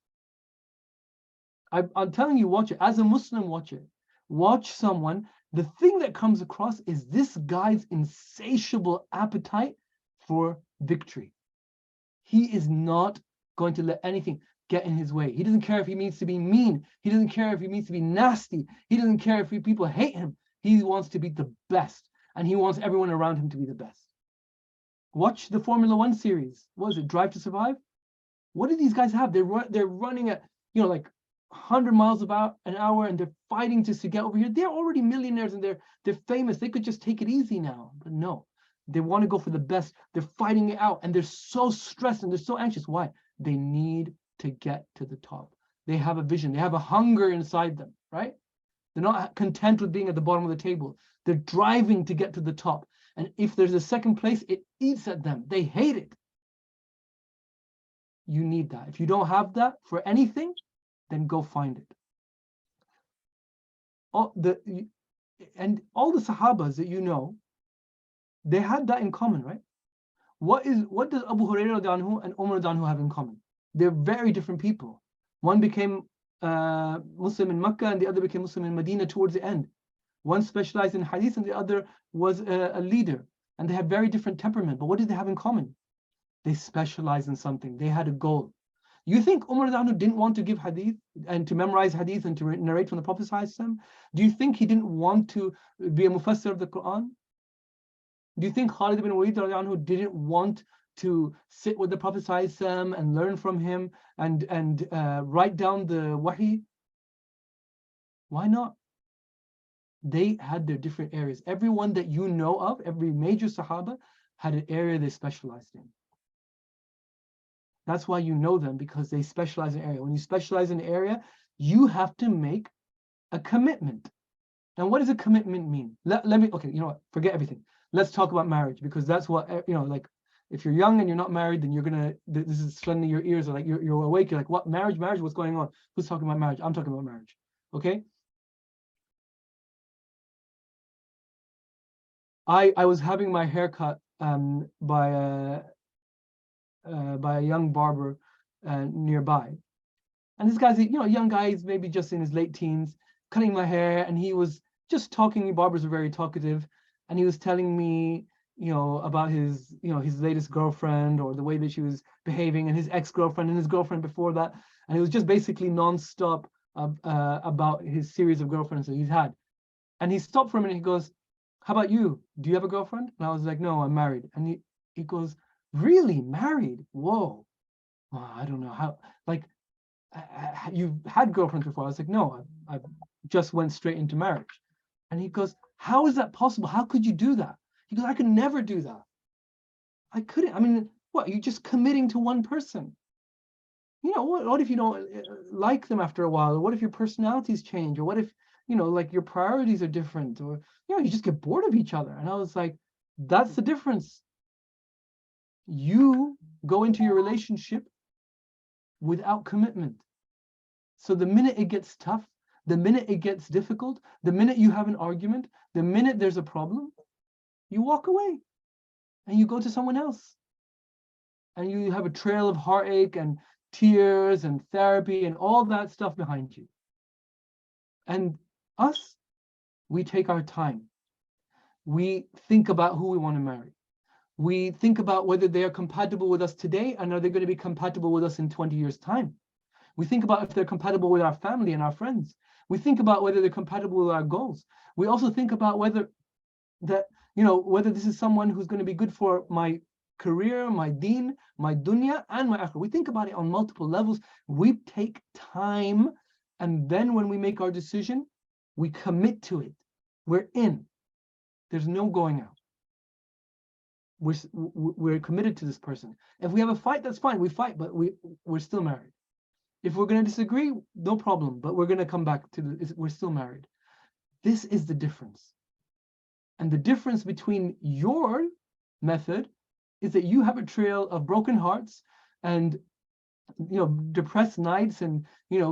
I'm telling you, watch it. As a Muslim, watch it. Watch someone. The thing that comes across is this guy's insatiable appetite for victory. He is not going to let anything get in his way. He doesn't care if he means to be mean. He doesn't care if he means to be nasty. He doesn't care if people hate him. He wants to be the best, and he wants everyone around him to be the best. Watch the Formula One series. What was it, Drive to Survive? What do these guys have? They're running at like 100 miles an hour, and they're fighting just to get over here. They're already millionaires and they're famous. They could just take it easy now, but no. They want to go for the best. They're fighting it out, and they're so stressed and they're so anxious. Why? They need to get to the top. They have a vision. They have a hunger inside them, right? They're not content with being at the bottom of the table. They're driving to get to the top. And if there's a second place, it eats at them. They hate it. You need that. If you don't have that for anything, then go find it. All the Sahabas that they had that in common, right? What does Abu Hurairah anhu and Umar anhu have in common? They're very different people. One became Muslim in Mecca, and the other became Muslim in Medina towards the end. One specialized in hadith, and the other was a leader. And they had very different temperament. But what did they have in common? They specialized in something. They had a goal. You think Umar anhu didn't want to give hadith and to memorize hadith and to narrate from the Prophet ﷺ? Do you think he didn't want to be a mufassir of the Quran? Do you think Khalid ibn Walid anhu didn't want to sit with the Prophet ﷺ and learn from him and write down the wahi? Why not? They had their different areas. Everyone that you know of, every major Sahaba, had an area they specialized in. That's why you know them, because they specialize in an area. When you specialize in an area, you have to make a commitment. And what does a commitment mean? Let me, okay, you know what? Forget everything. Let's talk about marriage, because that's what, like, if you're young and you're not married, then this is suddenly your ears are like, you're awake. You're like, what? Marriage, what's going on? Who's talking about marriage? I'm talking about marriage. Okay? I was having my hair cut by a young barber nearby, and this guy's young guy, he's maybe just in his late teens, cutting my hair, and he was just talking. Barbers are very talkative, and he was telling me about his his latest girlfriend, or the way that she was behaving, and his ex-girlfriend and his girlfriend before that, and it was just basically non-stop about his series of girlfriends that he's had. And he stopped for a minute. He goes, "How about you? Do you have a girlfriend?" And I was like, "No, I'm married." And he goes, "Really? Married? Whoa. Well, I don't know how, like, you've had girlfriends before?" I was like, "No, I just went straight into marriage." And he goes, "How is that possible? How could you do that?" He goes, "I could never do that. I couldn't. I mean, what? You're just committing to one person. What if you don't like them after a while? Or what if your personalities change? Or what if, like, your priorities are different? Or, you just get bored of each other." And I was like, that's the difference. You go into your relationship without commitment. So the minute it gets tough, the minute it gets difficult, the minute you have an argument, the minute there's a problem, you walk away and you go to someone else. And you have a trail of heartache and tears and therapy and all that stuff behind you. And us, we take our time. We think about who we want to marry. We think about whether they are compatible with us today, and are they going to be compatible with us in 20 years' time. We think about if they're compatible with our family and our friends. We think about whether they're compatible with our goals. We also think about whether this is someone who's going to be good for my career, my deen, my dunya, and my akhirah. We think about it on multiple levels. We take time, and then when we make our decision, we commit to it. We're in. There's no going out. we're committed to this person. If we have a fight, that's fine. We fight, but we're still married. If we're going to disagree, no problem, but we're going to come back to we're still married. This is the difference. And the difference between your method is that you have a trail of broken hearts and depressed nights and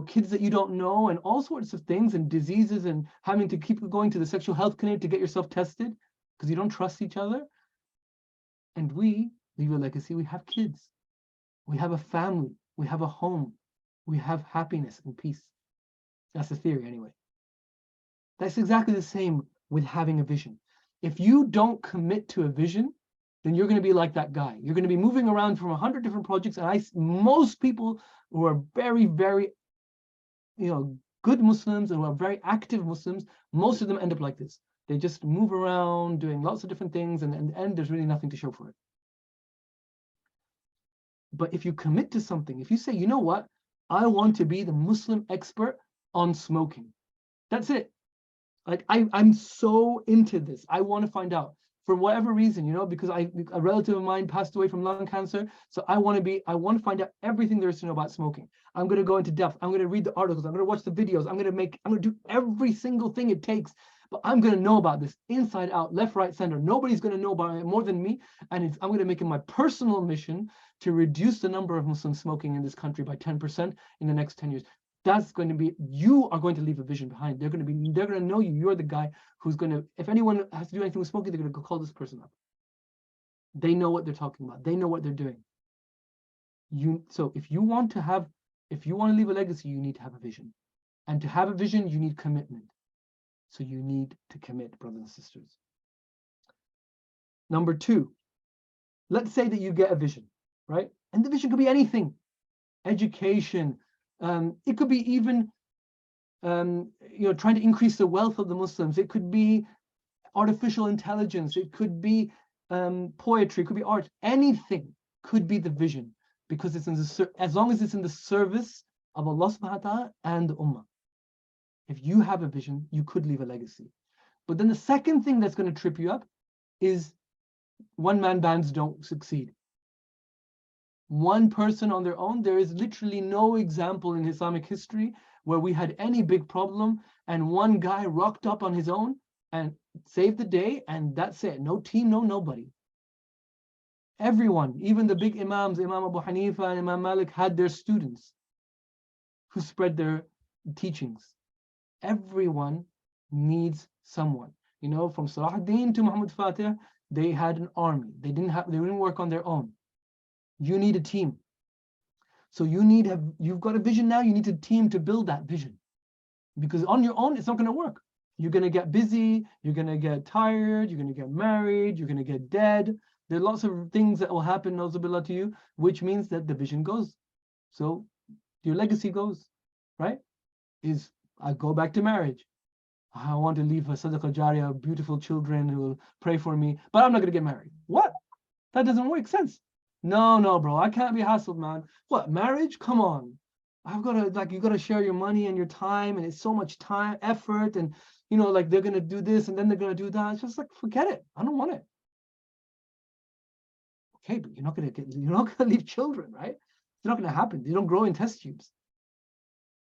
kids that you don't know and all sorts of things and diseases and having to keep going to the sexual health clinic to get yourself tested because you don't trust each other. And we leave a legacy. We have kids. We have a family. We have a home. We have happiness and peace. That's the theory anyway. That's exactly the same with having a vision. If you don't commit to a vision, then you're going to be like that guy. You're going to be moving around from 100 different projects. And most people who are very, very, good Muslims and who are very active Muslims, most of them end up like this. They just move around doing lots of different things, and in the end, there's really nothing to show for it. But if you commit to something, if you say, you know what, I want to be the Muslim expert on smoking. That's it. Like I'm so into this. I want to find out for whatever reason, because a relative of mine passed away from lung cancer. So I want to find out everything there is to know about smoking. I'm going to go into depth. I'm going to read the articles. I'm going to watch the videos. I'm going to do every single thing it takes. But I'm going to know about this inside out, left, right, center. Nobody's going to know about it more than me. And I'm going to make it my personal mission to reduce the number of Muslims smoking in this country by 10% in the next 10 years. That's going to be, you are going to leave a vision behind. They're going to know you. You're the guy who's going to, if anyone has to do anything with smoking, they're going to go call this person up. They know what they're talking about. They know what they're doing. So if you want to leave a legacy, you need to have a vision. And to have a vision, you need commitment. So you need to commit, brothers and sisters. Number 2, let's say that you get a vision, right? And the vision could be anything. Education. It could be even, trying to increase the wealth of the Muslims. It could be artificial intelligence. It could be poetry. It could be art. Anything could be the vision, because it's as long as it's in the service of Allah subhanahu wa ta'ala and the ummah. If you have a vision, you could leave a legacy. But then the second thing that's going to trip you up is one-man bands don't succeed. One person on their own, there is literally no example in Islamic history where we had any big problem and one guy rocked up on his own and saved the day, and that's it. No team, no nobody. Everyone, even the big imams, Imam Abu Hanifa and Imam Malik, had their students who spread their teachings. Everyone needs someone. From Salah ad-Din to Muhammad Fatih, they had an army. They didn't work on their own. You need a team. So you've got a vision now, you need a team to build that vision. Because on your own, it's not going to work. You're going to get busy, you're going to get tired, you're going to get married, you're going to get dead. There are lots of things that will happen, nauzubillah, to you, which means that the vision goes. So your legacy goes, right? I go back to marriage. I want to leave a sadaqah jariyah, beautiful children who will pray for me, but I'm not going to get married. What? That doesn't make sense. No, bro, I can't be hassled, man. What, marriage? Come on. I've got to, you got to share your money and your time, and it's so much time, effort, and, they're going to do this, and then they're going to do that. It's just forget it. I don't want it. Okay, but you're not going to leave children, right? It's not going to happen. They don't grow in test tubes.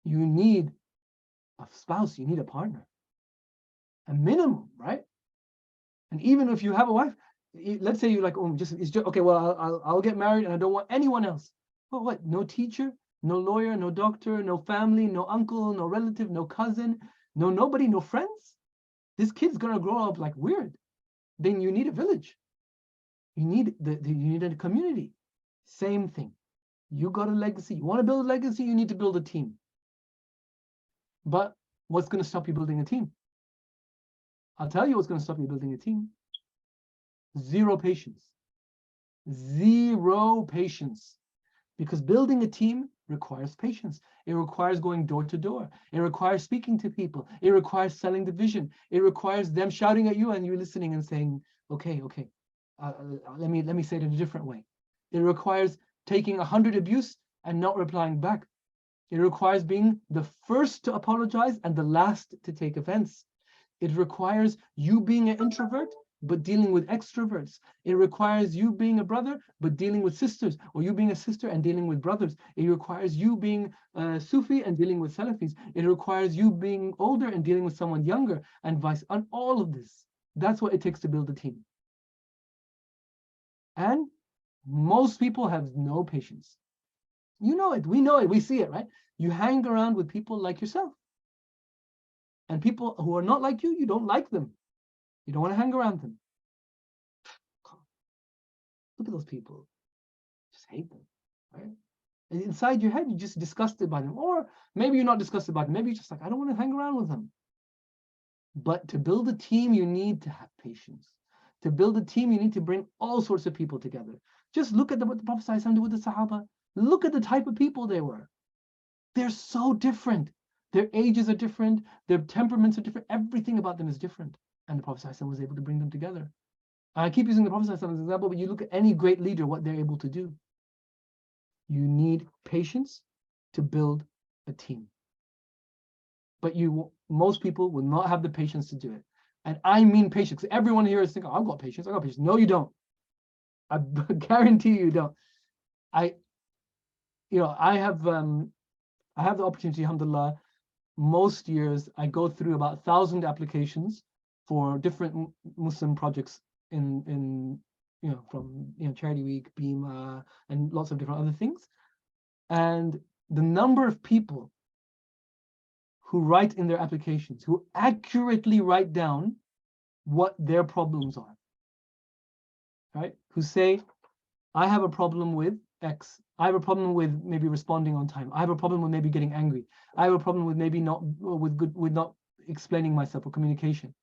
You need a spouse, you need a partner. A minimum, right? And even if you have a wife, let's say you're okay, well, I'll get married and I don't want anyone else. Well, what? No teacher, no lawyer, no doctor, no family, no uncle, no relative, no cousin, no nobody, no friends. This kid's gonna grow up weird. Then you need a village. You need a community. Same thing. You got a legacy. You want to build a legacy, you need to build a team. But what's going to stop you building a team? I'll tell you what's going to stop you building a team. Zero patience. Zero patience. Because building a team requires patience. It requires going door to door. It requires speaking to people. It requires selling the vision. It requires them shouting at you and you listening and saying, okay. Let me say it in a different way. It requires taking 100 abuse and not replying back. It requires being the first to apologize and the last to take offense. It requires you being an introvert, but dealing with extroverts. It requires you being a brother, but dealing with sisters, or you being a sister and dealing with brothers. It requires you being Sufi and dealing with Salafis. It requires you being older and dealing with someone younger, and vice, and all of this. That's what it takes to build a team. And most people have no patience. You know it, we know it, we see it, right? You hang around with people like yourself. And people who are not like you, you don't like them. You don't want to hang around them. Look at those people. Just hate them, right? And inside your head, you're just disgusted by them. Or maybe you're not disgusted by them. Maybe you're just like, I don't want to hang around with them. But to build a team, you need to have patience. To build a team, you need to bring all sorts of people together. Just look at what the Prophet ﷺ did with the Sahaba. Look at the type of people they were. They're so different. Their ages are different. Their temperaments are different. Everything about them is different. And the Prophet ﷺ was able to bring them together. I keep using the Prophet ﷺ as an example, but you look at any great leader, what they're able to do. You need patience to build a team. But most people will not have the patience to do it. And I mean patience. Everyone here is thinking, oh, I've got patience, I've got patience. No, you don't. I guarantee you don't. I have the opportunity, alhamdulillah, most years I go through about 1,000 applications for different Muslim projects in from Charity Week, sBIMA, and lots of different other things. And the number of people who write in their applications, who accurately write down what their problems are, right? Who say, I have a problem with X. I have a problem with maybe responding on time. I have a problem with maybe getting angry. I have a problem with maybe not explaining myself or communication.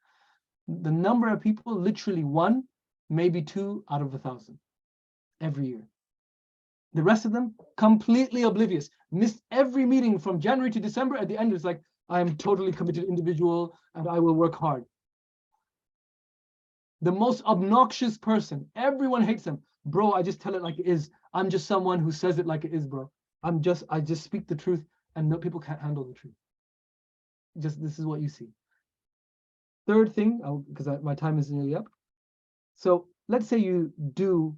The number of people, literally 1, maybe 2 out of 1,000 every year. The rest of them completely oblivious, missed every meeting from January to December. At the end, it's like, I'm totally committed individual and I will work hard. The most obnoxious person, everyone hates him. Bro, I just tell it like it is. I'm just someone who says it like it is, bro. I just speak the truth, and no, people can't handle the truth. This is what you see. Third thing, because my time is nearly up. So let's say you do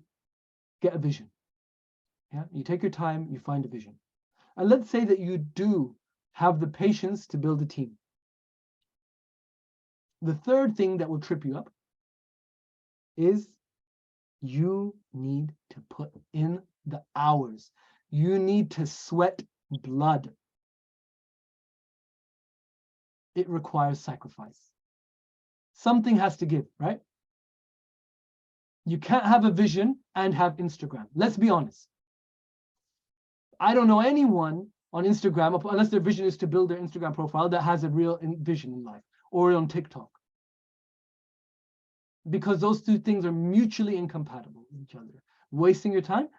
get a vision. Yeah, you take your time, you find a vision. And let's say that you do have the patience to build a team. The third thing that will trip you up is you need to put in the hours. You need to sweat blood. It requires sacrifice. Something has to give, right? You can't have a vision and have Instagram. Let's be honest. I don't know anyone on Instagram, unless their vision is to build their Instagram profile, that has a real vision in life, or on TikTok. Because those two things are mutually incompatible with each other. Wasting your time,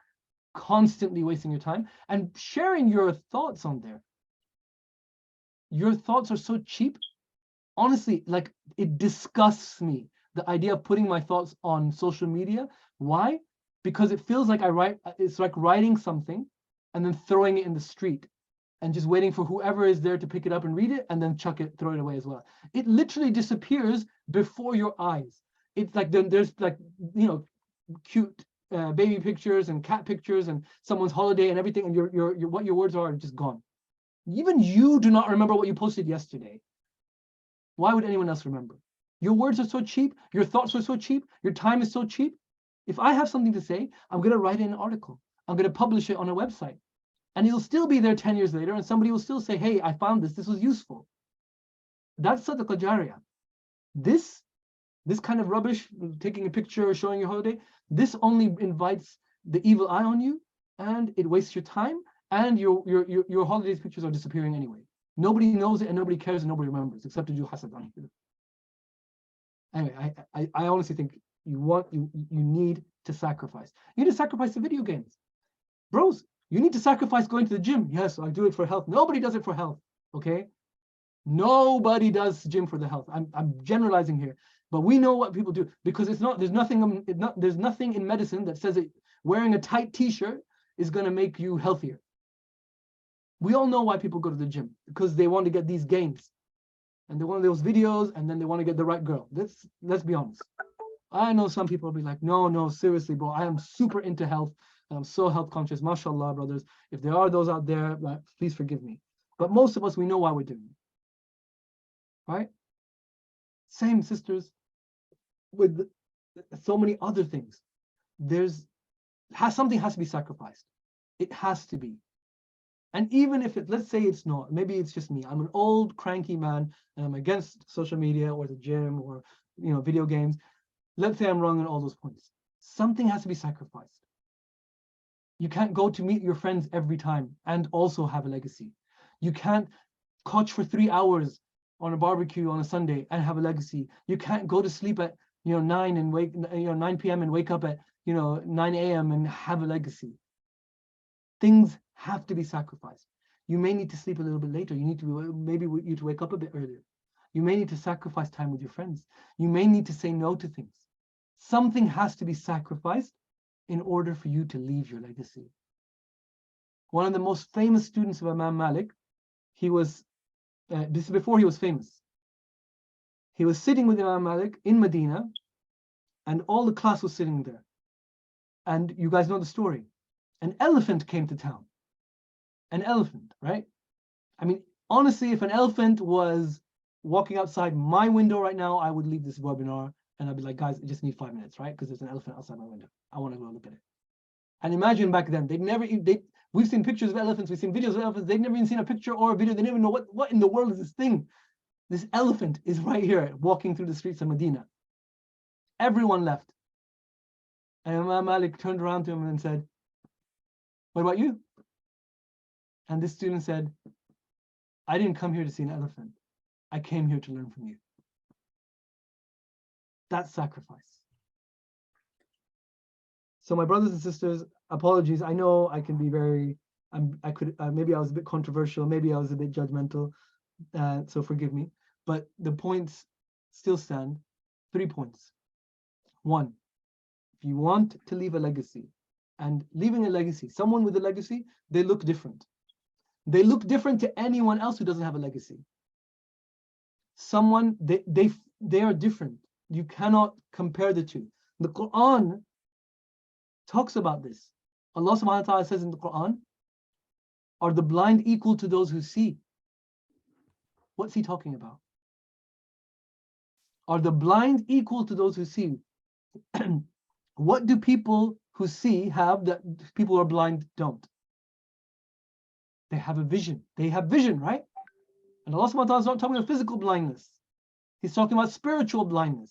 constantly wasting your time, and sharing your thoughts on there. Your thoughts are so cheap. Honestly, like, it disgusts me, the idea of putting my thoughts on social media. Why? Because it feels like it's like writing something and then throwing it in the street and just waiting for whoever is there to pick it up and read it and then chuck it, throw it away as well. It literally disappears before your eyes. It's like there's like, cute baby pictures and cat pictures and someone's holiday and everything, and your what your words are just gone. Even you do not remember what you posted yesterday. Why would anyone else remember? Your words are so cheap, your thoughts are so cheap, your time is so cheap. If I have something to say, I'm going to write in an article. I'm going to publish it on a website. And it'll still be there 10 years later, and somebody will still say, hey, I found this was useful. That's sadaqah jariyah. This kind of rubbish, taking a picture or showing your holiday, this only invites the evil eye on you, and it wastes your time, and your holidays pictures are disappearing anyway. Nobody knows it, and nobody cares, and nobody remembers, except to do hasad on you. Anyway, I honestly think you need to sacrifice. You need to sacrifice the video games. Bros, you need to sacrifice going to the gym. Yes, I do it for health. Nobody does it for health, okay? Nobody does gym for the health. I'm generalizing here, but we know what people do, because there's nothing in medicine that says that wearing a tight t-shirt is going to make you healthier. We all know why people go to the gym, because they want to get these gains, and they want those videos, and then they want to get the right girl. Let's be honest. I know some people will be like, no, seriously, bro, I am super into health. And I'm so health conscious. MashaAllah, brothers. If there are those out there, like, please forgive me. But most of us, we know why we're doing it. Right? Same, sisters, with so many other things. Something has to be sacrificed. It has to be. And even if let's say it's not, maybe it's just me. I'm an old cranky man and I'm against social media or the gym or video games. Let's say I'm wrong on all those points. Something has to be sacrificed. You can't go to meet your friends every time and also have a legacy. You can't couch for 3 hours on a barbecue on a Sunday and have a legacy. You can't go to sleep at 9 and wake 9 p.m. and wake up at 9 a.m. and have a legacy. Things have to be sacrificed. You may need to sleep a little bit later. You need to maybe you need to wake up a bit earlier. You may need to sacrifice time with your friends. You may need to say no to things. Something has to be sacrificed in order for you to leave your legacy. One of the most famous students of Imam Malik, he was, this is before he was famous. He was sitting with Imam Malik in Medina, and all the class was sitting there. And you guys know the story. An elephant came to town. An elephant, right? I mean, honestly, if an elephant was walking outside my window right now, I would leave this webinar and I'd be like, guys, I just need 5 minutes, right? Because there's an elephant outside my window. I want to go look at it. And imagine back then, we've seen pictures of elephants, we've seen videos of elephants, they've never even seen a picture or a video, they never know what in the world is this thing. This elephant is right here, walking through the streets of Medina. Everyone left. And Imam Malik turned around to him and said, what about you? And this student said, I didn't come here to see an elephant. I came here to learn from you. That's sacrifice. So my brothers and sisters, apologies. I know I can be very, maybe I was a bit controversial, maybe I was a bit judgmental, so forgive me. But the points still stand. 3 points. 1, if you want to leave a legacy, and leaving a legacy, someone with a legacy, they look different. They look different to anyone else who doesn't have a legacy. They are different. You cannot compare the two. The Quran talks about this. Allah subhanahu wa ta'ala says in the Quran, are the blind equal to those who see? What's he talking about? Are the blind equal to those who see? What do people who see have that people who are blind don't? They have a vision. They have vision, right? And Allah subhanahu wa ta'ala is not talking about physical blindness. He's talking about spiritual blindness.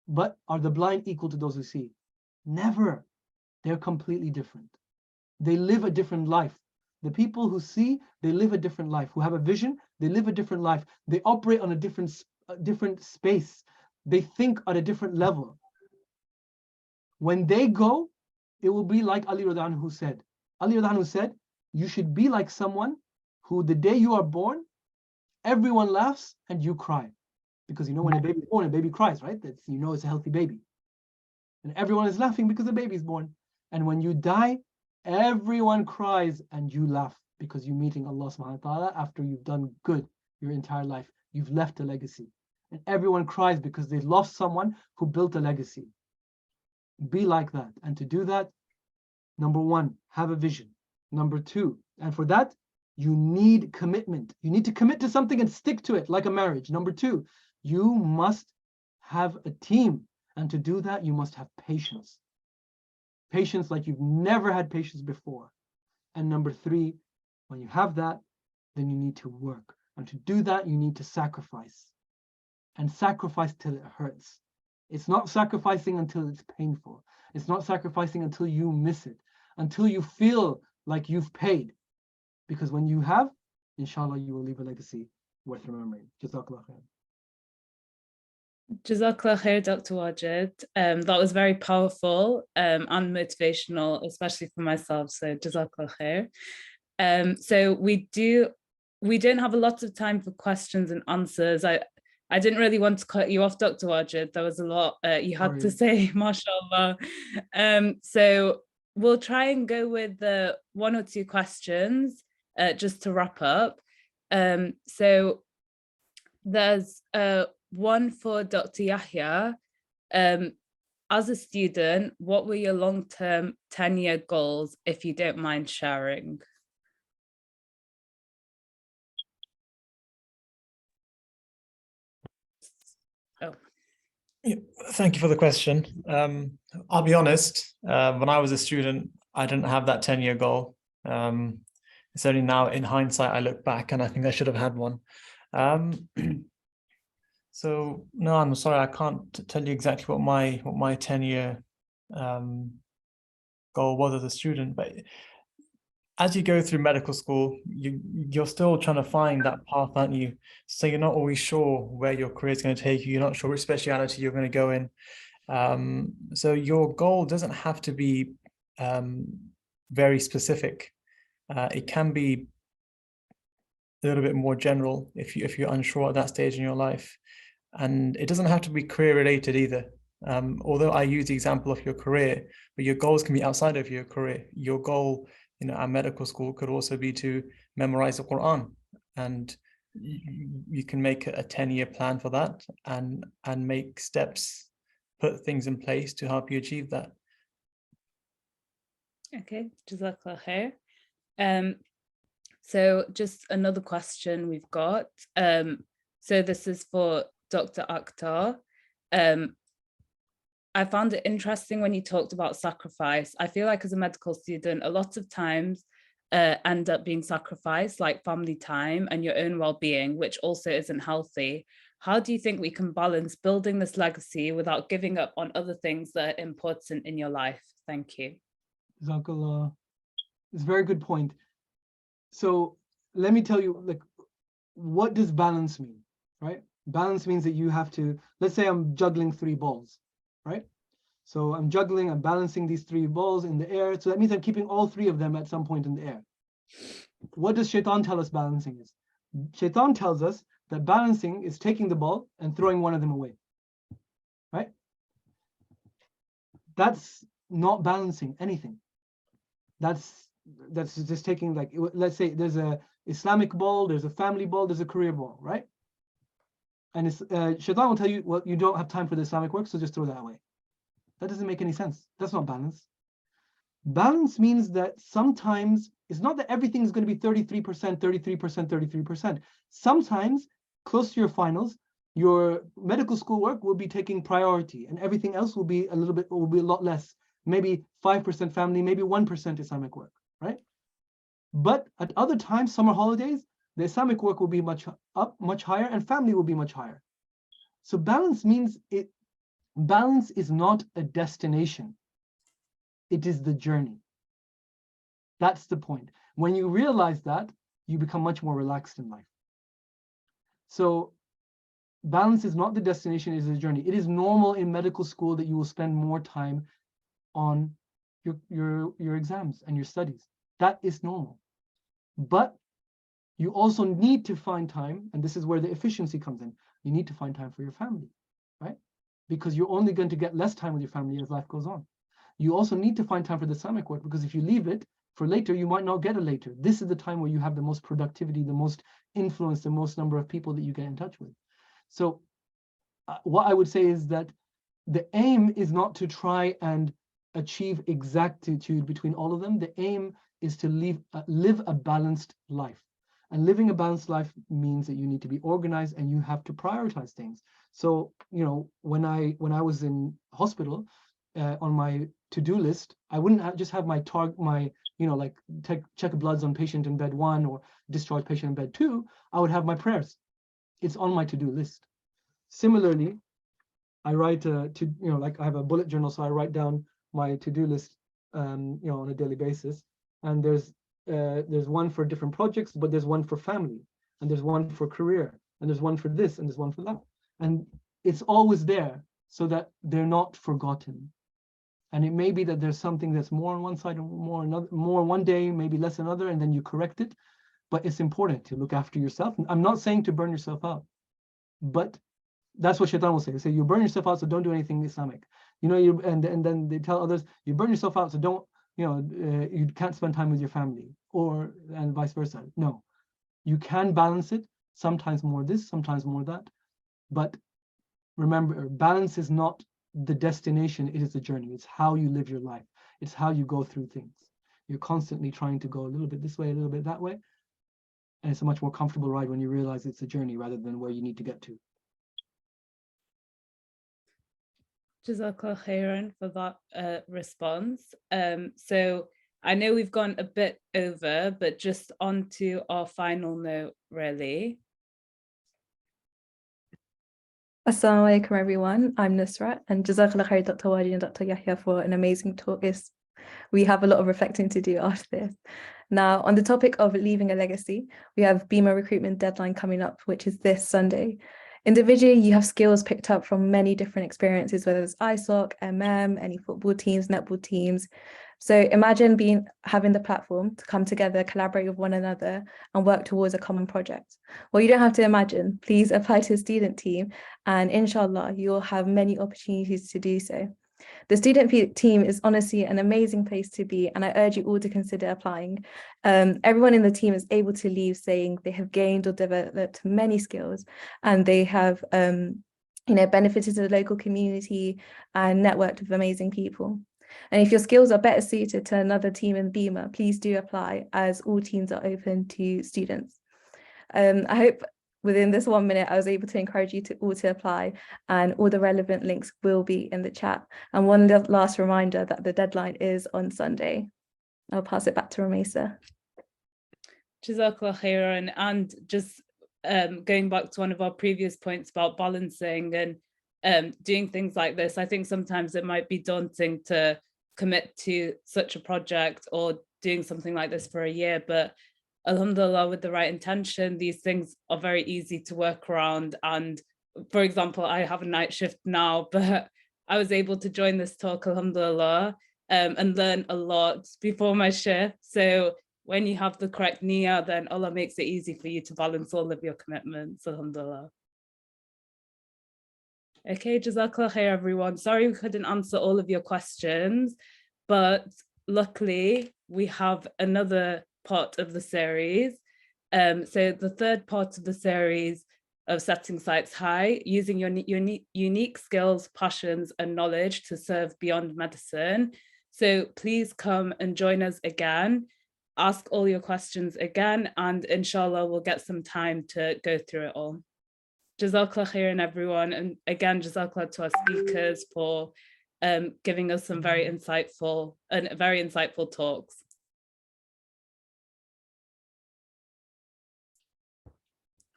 But are the blind equal to those who see? Never. They're completely different. They live a different life. The people who see, they live a different life. Who have a vision, they live a different life. They operate on a different space. They think at a different level. When they go, it will be like Ali radhiyallahu anhu said. Ali radhiyallahu anhu said, you should be like someone who the day you are born, everyone laughs and you cry. Because when a baby is born, a baby cries, right? That's, it's a healthy baby. And everyone is laughing because the baby is born. And when you die, everyone cries and you laugh because you're meeting Allah subhanahu wa ta'ala after you've done good your entire life. You've left a legacy. And everyone cries because they lost someone who built a legacy. Be like that. And to do that, number 1, have a vision. Number 2, and for that, you need commitment. You need to commit to something and stick to it like a marriage. Number 2, you must have a team. And to do that, you must have patience. Patience like you've never had patience before. And number 3, when you have that, then you need to work. And to do that, you need to sacrifice. And sacrifice till it hurts. It's not sacrificing until it's painful. It's not sacrificing until you miss it, until you feel like you've paid. Because when you have, inshallah, you will leave a legacy worth remembering. Jazakallah khair. Jazakallah khair, Dr. Wajid. That was very powerful and motivational, especially for myself. So Jazakallah khair. So we don't have a lot of time for questions and answers. I didn't really want to cut you off, Dr. Wajid. There was a lot you had to say, mashallah. So we'll try and go with 1 or 2 questions just to wrap up. So there's one for Dr. Yahya. As a student, what were your long-term 10-year goals, if you don't mind sharing? Oh. Yeah, thank you for the question. I'll be honest, when I was a student, I didn't have that 10-year goal. It's only now in hindsight, I look back and I think I should have had one. So no, I'm sorry, I can't tell you exactly what my 10-year goal was as a student, but as you go through medical school, you're still trying to find that path, aren't you? So you're not always sure where your career is going to take you. You're not sure which speciality you're going to go in. So your goal doesn't have to be very specific. It can be a little bit more general if you're unsure at that stage in your life, and it doesn't have to be career related either. Although I use the example of your career, but your goals can be outside of your career. Your goal, at medical school could also be to memorize the Quran, and you can make a 10-year plan for that and make steps, put things in place to help you achieve that. Okay, Jazakallah khair. So just another question we've got. So this is for Dr. Akhter. I found it interesting when you talked about sacrifice. I feel like as a medical student, a lot of times end up being sacrificed, like family time and your own well-being, which also isn't healthy. How do you think we can balance building this legacy without giving up on other things that are important in your life? Thank you. Jazakallah. It's a very good point. So let me tell you, like, what does balance mean, right? Balance means that you have to, let's say I'm juggling 3 balls, right? So I'm balancing these 3 balls in the air. So that means I'm keeping all 3 of them at some point in the air. What does shaitan tell us balancing is? Shaitan tells us that balancing is taking the ball and throwing one of them away, right? That's not balancing anything. That's just taking, like, let's say there's a Islamic ball, there's a family ball, there's a career ball, right? And it's shaitan will tell you, well, you don't have time for the Islamic work, so just throw that away. That doesn't make any sense. That's not balance. Balance means that sometimes it's not that everything is going to be 33%, 33%, 33%. Sometimes close to your finals, your medical school work will be taking priority and everything else will be a lot less. Maybe 5% family, maybe 1% Islamic work, right? But at other times, summer holidays, the Islamic work will be much higher and family will be much higher. So balance means balance is not a destination. It is the journey. That's the point. When you realize that, you become much more relaxed in life. So balance is not the destination, it is the journey. It is normal in medical school that you will spend more time on your exams and your studies. That is normal. But you also need to find time, and this is where the efficiency comes in. You need to find time for your family, right? Because you're only going to get less time with your family as life goes on. You also need to find time for the Islamic work, because if you leave it for later, you might not get it later. This is the time where you have the most productivity, the most influence, the most number of people that you get in touch with. So what I would say is that the aim is not to try and achieve exactitude between all of them. The aim is to live a balanced life. And living a balanced life means that you need to be organized and you have to prioritize things. So, when I was in hospital, on my to-do list, I wouldn't just have my check bloods on patient in bed 1 or discharge patient in bed 2. I would have my prayers. It's on my to-do list. Similarly, I write I have a bullet journal, so I write down my to-do list, on a daily basis. And there's one for different projects, but there's one for family, and there's one for career, and there's one for this, and there's one for that. And it's always there so that they're not forgotten. And it may be that there's something that's more on one side and more one day, maybe less another, and then you correct it. But it's important to look after yourself. I'm not saying to burn yourself out, but that's what shaitan will say. They say you burn yourself out, so don't do anything Islamic. And then they tell others, you burn yourself out, so don't, you can't spend time with your family, and vice versa. No, you can balance it. Sometimes more this, sometimes more that. But remember, balance is not the destination, it is the journey. It's how you live your life. It's how you go through things. You're constantly trying to go a little bit this way, a little bit that way. And it's a much more comfortable ride when you realize it's a journey rather than where you need to get to. Jazakallah khairan for that response. So I know we've gone a bit over, but just on to our final note, really. Assalamu alaikum, everyone. I'm Nusrat, and Jazakallah khair, Dr. Wajid and Dr. Yahya, for an amazing talk. We have a lot of reflecting to do after this. Now, on the topic of leaving a legacy, we have sBIMA recruitment deadline coming up, which is this Sunday. Individually, you have skills picked up from many different experiences, whether it's ISOC, any football teams, netball teams. So imagine having the platform to come together, collaborate with one another, and work towards a common project. Well, you don't have to imagine. Please apply to a student team, and inshallah, you'll have many opportunities to do so. The student team is honestly an amazing place to be, and I urge you all to consider applying. Everyone in the team is able to leave saying they have gained or developed many skills, and they have benefited to the local community and networked with amazing people. And if your skills are better suited to another team in sBIMA, please do apply, as all teams are open to students. I hope within this 1 minute, I was able to encourage you all to apply, and all the relevant links will be in the chat. And one last reminder that the deadline is on Sunday. I'll pass it back to Rumaisa. Jazakallah khairan. And just going back to one of our previous points about balancing and doing things like this, I think sometimes it might be daunting to commit to such a project or doing something like this for a year, but alhamdulillah, with the right intention, these things are very easy to work around. And for example, I have a night shift now, but I was able to join this talk, alhamdulillah, and learn a lot before my shift. So when you have the correct niyyah, then Allah makes it easy for you to balance all of your commitments, alhamdulillah. Okay, Jazakallah khair, everyone. Sorry we couldn't answer all of your questions, but luckily we have another part of the series. So the third part of the series of setting sights high, using your unique skills, passions, and knowledge to serve beyond medicine. So please come and join us again. Ask all your questions again, and inshallah, we'll get some time to go through it all. Jazakallah khairan, everyone. And again, jazakallah to our speakers for giving us some very insightful talks.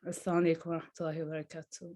Assalamu alaikum wa rahmatullahi wa barakatuh.